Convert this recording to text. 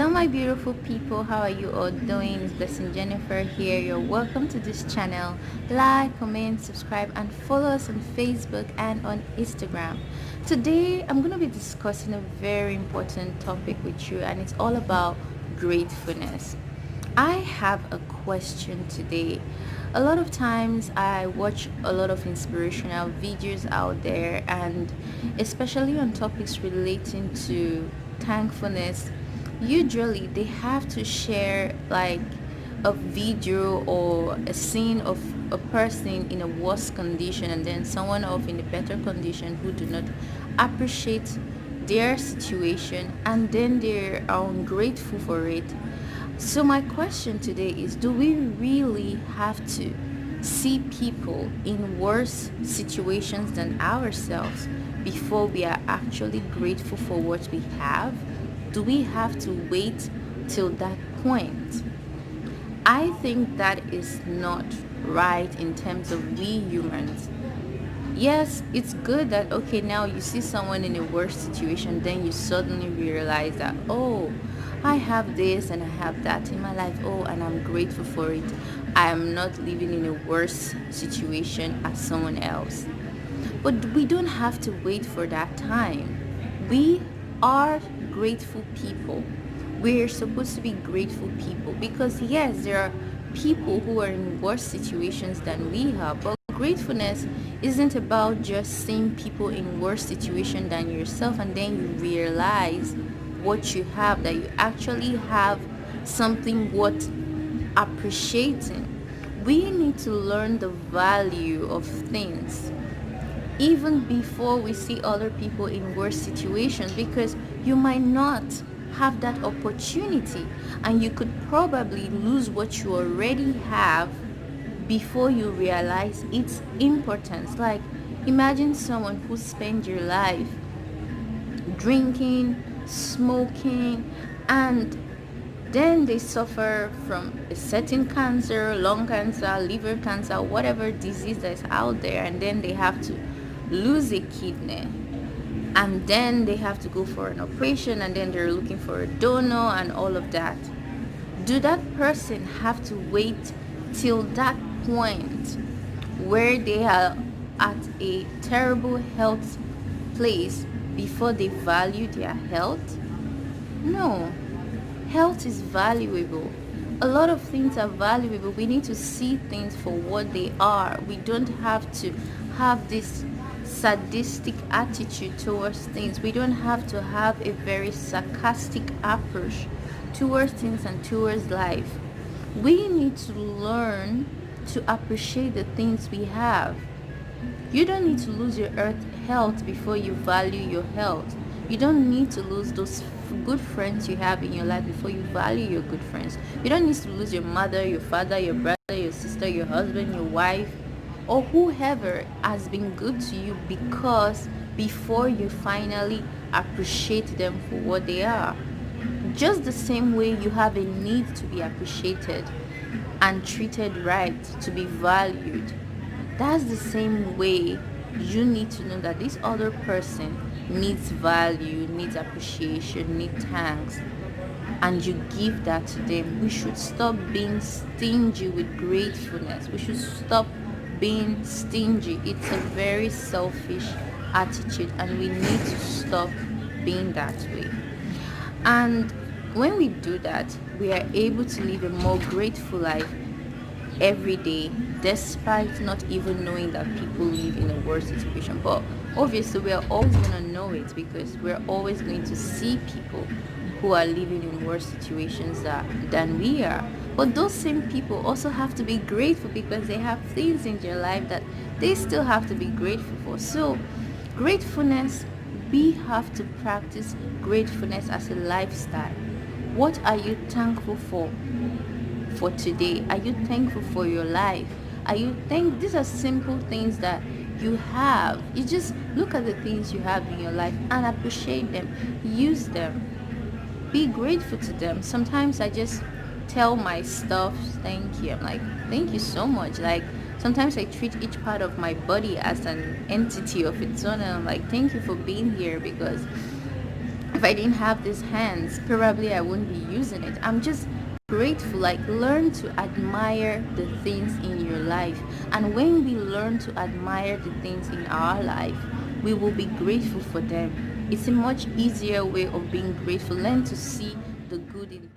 Hello, my beautiful people. How are you all doing? It's Blessing Jennifer here. You're welcome to this channel. Like, comment, subscribe, and follow us on Facebook and on Instagram. Today, I'm going to be discussing a very important topic with you, and it's all about gratefulness. I have a question today. A lot of times I watch a lot of inspirational videos out there, and especially on topics relating to thankfulness, usually they have to share like a video or a scene of a person in a worse condition and then someone else in a better condition who do not appreciate their situation, and then they're ungrateful for it. So my question today is, do we really have to see people in worse situations than ourselves before we are actually grateful for what we have? Do we have to wait till that point? I think that is not right in terms of we humans. Yes, it's good that okay, now you see someone in a worse situation, then you suddenly realize that, oh, I have this and I have that in my life, oh, and I'm grateful for it. I am not living in a worse situation as someone else. But we don't have to wait for that time. We are grateful people. We're supposed to be grateful people because yes, there are people who are in worse situations than we are, but gratefulness isn't about just seeing people in worse situation than yourself and then you realize what you have, that you actually have something worth appreciating. We need to learn the value of things even before we see other people in worse situations, because you might not have that opportunity and you could probably lose what you already have before you realize its importance. Like, imagine someone who spent your life drinking, smoking, and then they suffer from a certain cancer, lung cancer, liver cancer, whatever disease that's out there, and then they have to lose a kidney, and then they have to go for an operation, and then they're looking for a donor and all of that. Do that person have to wait till that point where they are at a terrible health place before they value their health? No. Health is valuable. A lot of things are valuable. We need to see things for what they are. We don't have to have this sadistic attitude towards things. We don't have to have a very sarcastic approach towards things and towards life. We need to learn to appreciate the things we have. You don't need to lose your earth health before you value your health. You don't need to lose those good friends you have in your life before you value your good friends. You don't need to lose your mother, your father, your brother, your sister, your husband, your wife, or whoever has been good to you, because before you finally appreciate them for what they are. Just the same way you have a need to be appreciated and treated right, to be valued, that's the same way you need to know that this other person needs value, needs appreciation, needs thanks, and you give that to them. We should stop being stingy with gratefulness. We should stop being stingy. It's a very selfish attitude, and we need to stop being that way. And when we do that, we are able to live a more grateful life every day, despite not even knowing that people live in a worse situation. But obviously we are always going to know it, because we're always going to see people who are living in worse situations than we are. But those same people also have to be grateful, because they have things in their life that they still have to be grateful for. So gratefulness, we have to practice gratefulness as a lifestyle. What are you thankful for today? Are you thankful for your life? Are you thank These are simple things that you have. You just look at the things you have in your life and appreciate them. Use them. Be grateful to them. Sometimes I just tell my stuff thank you. I'm like, thank you so much. Like, sometimes I treat each part of my body as an entity of its own, and I'm like, thank you for being here, because If I didn't have these hands, probably I wouldn't be using it. I'm just grateful. Like, learn to admire the things in your life. And when we learn to admire the things in our life, we will be grateful for them. It's a much easier way of being grateful. Learn to see the good in things.